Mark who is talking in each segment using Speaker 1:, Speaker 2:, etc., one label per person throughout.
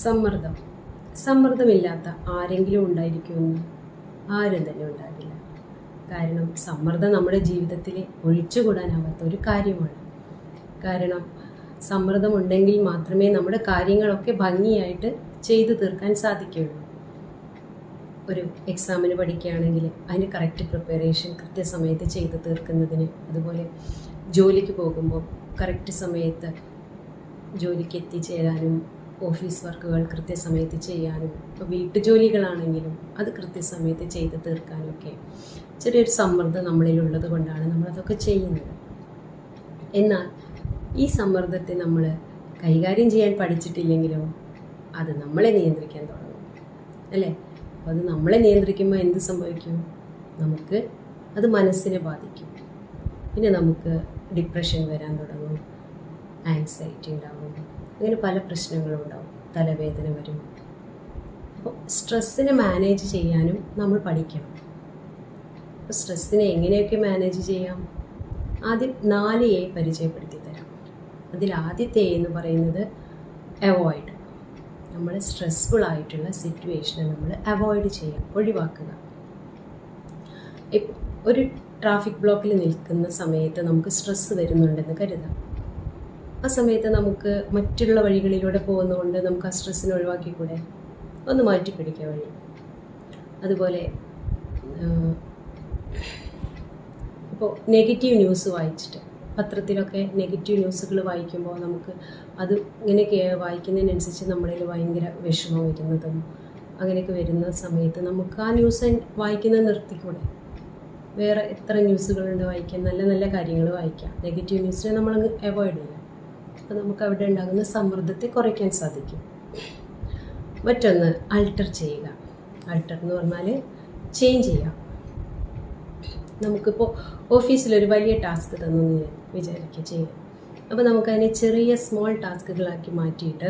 Speaker 1: സമ്മർദ്ദം. സമ്മർദ്ദമില്ലാത്ത ആരെങ്കിലും ഉണ്ടായിരിക്കുമെന്ന് ആരും തന്നെ ഉണ്ടാകില്ല. കാരണം സമ്മർദ്ദം നമ്മുടെ ജീവിതത്തിൽ ഒഴിച്ചുകൂടാനാവാത്ത ഒരു കാര്യമാണ്. കാരണം സമ്മർദ്ദമുണ്ടെങ്കിൽ മാത്രമേ നമ്മുടെ കാര്യങ്ങളൊക്കെ ഭംഗിയായിട്ട് ചെയ്തു തീർക്കാൻ സാധിക്കുകയുള്ളൂ. ഒരു എക്സാമിന് പഠിക്കുകയാണെങ്കിൽ അതിന് കറക്റ്റ് പ്രിപ്പറേഷൻ കൃത്യസമയത്ത് ചെയ്ത് തീർക്കുന്നതിന്, അതുപോലെ ജോലിക്ക് പോകുമ്പോൾ കറക്റ്റ് സമയത്ത് ജോലിക്ക് എത്തിച്ചേരാനും, ഓഫീസ് വർക്കുകൾ കൃത്യസമയത്ത് ചെയ്യാനും, ഇപ്പോൾ വീട്ടുജോലികളാണെങ്കിലും അത് കൃത്യസമയത്ത് ചെയ്ത് തീർക്കാനൊക്കെ ചെറിയൊരു സമ്മർദ്ദം നമ്മളിലുള്ളത് കൊണ്ടാണ് നമ്മളതൊക്കെ ചെയ്യുന്നത്. എന്നാൽ ഈ സമ്മർദ്ദത്തെ നമ്മൾ കൈകാര്യം ചെയ്യാൻ പഠിച്ചിട്ടില്ലെങ്കിലോ അത് നമ്മളെ നിയന്ത്രിക്കാൻ തുടങ്ങും, അല്ലേ? അപ്പോൾ അത് നമ്മളെ നിയന്ത്രിക്കുമ്പോൾ എന്ത് സംഭവിക്കും? നമുക്ക് അത് മനസ്സിനെ ബാധിക്കും. പിന്നെ നമുക്ക് ഡിപ്രഷൻ വരാൻ തുടങ്ങും, ആൻസൈറ്റി ഉണ്ടാകും, അങ്ങനെ പല പ്രശ്നങ്ങളും ഉണ്ടാവും, തലവേദന വരും. അപ്പോൾ സ്ട്രെസ്സിനെ മാനേജ് ചെയ്യാനും നമ്മൾ പഠിക്കണം. അപ്പോൾ സ്ട്രെസ്സിനെ എങ്ങനെയൊക്കെ മാനേജ് ചെയ്യാം? ആദ്യം 4A പരിചയപ്പെടുത്തി തരാം. അതിൽ ആദ്യത്തെ A എന്ന് പറയുന്നത് അവോയ്ഡ്. നമ്മൾ സ്ട്രെസ്ഫുൾ ആയിട്ടുള്ള സിറ്റുവേഷനെ നമ്മൾ അവോയ്ഡ് ചെയ്യാം, ഒഴിവാക്കുക. ഇപ്പോൾ ഒരു ട്രാഫിക് ബ്ലോക്കിൽ നിൽക്കുന്ന സമയത്ത് നമുക്ക് സ്ട്രെസ്സ് വരുന്നുണ്ടെന്ന് കരുതാം. ആ സമയത്ത് നമുക്ക് മറ്റുള്ള വഴികളിലൂടെ പോകുന്നതുകൊണ്ട് നമുക്ക് ആ സ്ട്രെസ്സിനെ ഒഴിവാക്കിക്കൂടെ? ഒന്ന് മാറ്റിപ്പിടിക്കുക വഴി. അതുപോലെ ഇപ്പോൾ നെഗറ്റീവ് ന്യൂസ് വായിച്ചിട്ട്, പത്രത്തിലൊക്കെ നെഗറ്റീവ് ന്യൂസുകൾ വായിക്കുമ്പോൾ നമുക്ക് അത് ഇങ്ങനെയൊക്കെ വായിക്കുന്നതിനനുസരിച്ച് നമ്മളിൽ ഭയങ്കര വിഷമം വരുന്നതും അങ്ങനെയൊക്കെ വരുന്ന സമയത്ത് നമുക്ക് ആ ന്യൂസ് വായിക്കുന്നത് നിർത്തിക്കൂടെ? വേറെ എത്ര ന്യൂസുകളുണ്ട് വായിക്കാൻ? നല്ല നല്ല കാര്യങ്ങൾ വായിക്കാം. നെഗറ്റീവ് ന്യൂസിനെ നമ്മളങ്ങ് അവോയ്ഡ് ചെയ്യാം. അപ്പോൾ നമുക്ക് അവിടെ ഉണ്ടാകുന്ന സമ്മർദ്ദത്തെ കുറയ്ക്കാൻ സാധിക്കും. മറ്റൊന്ന് അൾട്ടർ ചെയ്യുക. അൾട്ടർ എന്ന് പറഞ്ഞാൽ ചേഞ്ച് ചെയ്യാം. നമുക്കിപ്പോൾ ഓഫീസിലൊരു വലിയ ടാസ്ക് തന്നു വിചാരിക്കുക ചെയ്യാം. അപ്പോൾ നമുക്കതിനെ ചെറിയ സ്മോൾ ടാസ്കുകളാക്കി മാറ്റിയിട്ട്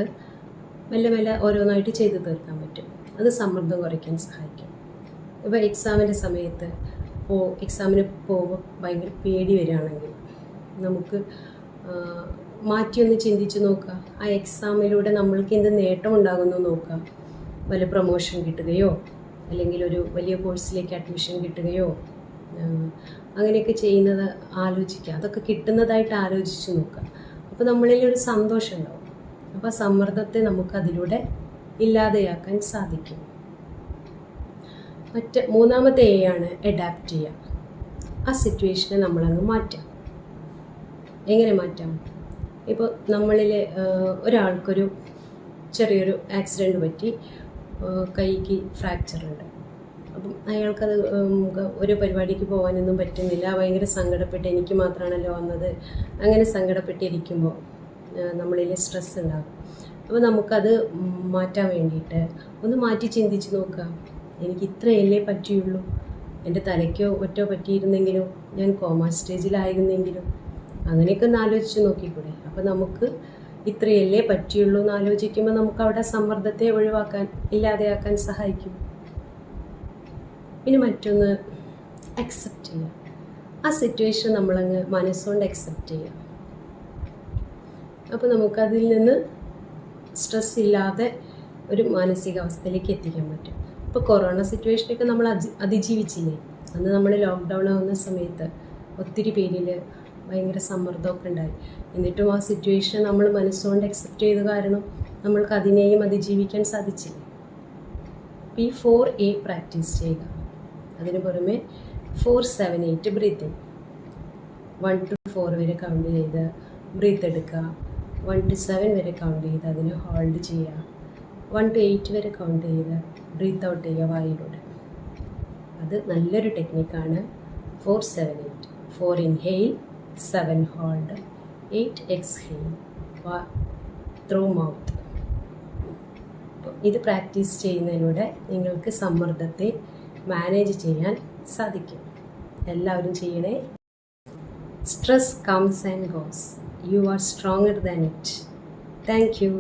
Speaker 1: മെല്ലെ മെല്ലെ ഓരോന്നായിട്ട് ചെയ്ത് തീർക്കാൻ പറ്റും. അത് സമ്മർദ്ദം കുറയ്ക്കാൻ സഹായിക്കും. ഇപ്പോൾ എക്സാമിൻ്റെ സമയത്ത് എക്സാമിന് പോകുമ്പോൾ ഭയങ്കര പേടി വരികയാണെങ്കിൽ നമുക്ക് മാറ്റിയൊന്ന് ചിന്തിച്ച് നോക്കുക. ആ എക്സാമിലൂടെ നമ്മൾക്ക് എന്ത് നേട്ടം ഉണ്ടാകുന്നു നോക്കുക. വല്ല പ്രൊമോഷൻ കിട്ടുകയോ അല്ലെങ്കിൽ ഒരു വലിയ കോഴ്സിലേക്ക് അഡ്മിഷൻ കിട്ടുകയോ അങ്ങനെയൊക്കെ ചെയ്യുന്നത് ആലോചിക്കുക. അതൊക്കെ കിട്ടുന്നതായിട്ട് ആലോചിച്ച് നോക്കുക. അപ്പോൾ നമ്മളിൽ ഒരു സന്തോഷം ഉണ്ടാവും. അപ്പോൾ സമ്മർദ്ദത്തെ നമുക്കതിലൂടെ ഇല്ലാതെയാക്കാൻ സാധിക്കും. മൂന്നാമത്തെ A ആണ് അഡാപ്റ്റ് ചെയ്യുക. ആ സിറ്റുവേഷനെ നമ്മളങ്ങ് മാറ്റാം. എങ്ങനെ മാറ്റാം? ഇപ്പോൾ നമ്മളിൽ ഒരാൾക്കൊരു ചെറിയൊരു ആക്സിഡൻറ്റ് പറ്റി, കൈക്ക് ഫ്രാക്ചറുണ്ട്. അപ്പം അയാൾക്കത് ഒരു പരിപാടിക്ക് പോകാനൊന്നും പറ്റുന്നില്ല. ഭയങ്കര സങ്കടപ്പെട്ട്, എനിക്ക് മാത്രമാണല്ലോ വന്നത്, അങ്ങനെ സങ്കടപ്പെട്ടിരിക്കുമ്പോൾ നമ്മളിൽ സ്ട്രെസ് ഉണ്ടാകും. അപ്പോൾ നമുക്കത് മാറ്റാൻ വേണ്ടിയിട്ട് ഒന്ന് മാറ്റി ചിന്തിച്ച് നോക്കുക. എനിക്ക് ഇത്രയല്ലേ പറ്റിയുള്ളൂ, എൻ്റെ തലയ്ക്കോ ഒറ്റോ പറ്റിയിരുന്നെങ്കിലോ, ഞാൻ കോമ സ്റ്റേജിലായിരുന്നെങ്കിലും, അങ്ങനെയൊക്കെ ഒന്ന് ആലോചിച്ച് നോക്കിക്കൂടെ? അപ്പോൾ നമുക്ക് ഇത്രയല്ലേ പറ്റിയുള്ളൂ എന്ന് ആലോചിക്കുമ്പോൾ നമുക്ക് അവിടെ സമ്മർദ്ദത്തെ ഒഴിവാക്കാൻ, ഇല്ലാതെയാക്കാൻ സഹായിക്കും. പിന്നെ മറ്റൊന്ന് അക്സെപ്റ്റ് ചെയ്യുക. ആ സിറ്റുവേഷൻ നമ്മളങ്ങ് മനസ്സുകൊണ്ട് അക്സെപ്റ്റ് ചെയ്യുക. അപ്പോൾ നമുക്കതിൽ നിന്ന് സ്ട്രെസ് ഇല്ലാതെ ഒരു മാനസികാവസ്ഥയിലേക്ക് എത്തിക്കാൻ പറ്റും. ഇപ്പോൾ കൊറോണ സിറ്റുവേഷനൊക്കെ നമ്മൾ അതിജീവിച്ചില്ലേ? അന്ന് നമ്മൾ ലോക്ക്ഡൗൺ ആവുന്ന സമയത്ത് ഒത്തിരി പേരിൽ ഭയങ്കര സമ്മർദ്ദമൊക്കെ ഉണ്ടായി. എന്നിട്ടും ആ സിറ്റുവേഷൻ നമ്മൾ മനസ്സുകൊണ്ട് അക്സെപ്റ്റ് ചെയ്ത കാരണം നമ്മൾക്ക് അതിനെയും അതിജീവിക്കാൻ സാധിച്ചില്ലേ? ഈ 4A പ്രാക്ടീസ് ചെയ്യുക. അതിന് പുറമെ 4-7-8 ബ്രീത്തിങ്. 1 to 4 വരെ കൗണ്ട് ചെയ്ത് ബ്രീത്ത് എടുക്കുക. 1 to 7 വരെ കൗണ്ട് ചെയ്ത് അതിനെ ഹോൾഡ് ചെയ്യുക. 1 to 8 വരെ കൗണ്ട് ചെയ്ത് ബ്രീത്ത് ഔട്ട് ചെയ്യുക വായിലൂടെ. അത് നല്ലൊരു ടെക്നിക്കാണ്. 4-7-8. 4 inhale, 7 hold, 8 exhale through mouth. ഇത് പ്രാക്ടീസ് ചെയ്യുന്നതിലൂടെ നിങ്ങൾക്ക് സമ്മർദ്ദത്തെ മാനേജ് ചെയ്യാൻ സാധിക്കും. എല്ലാവരും ചെയ്യണേ. Stress comes and goes. You are stronger than it. Thank you.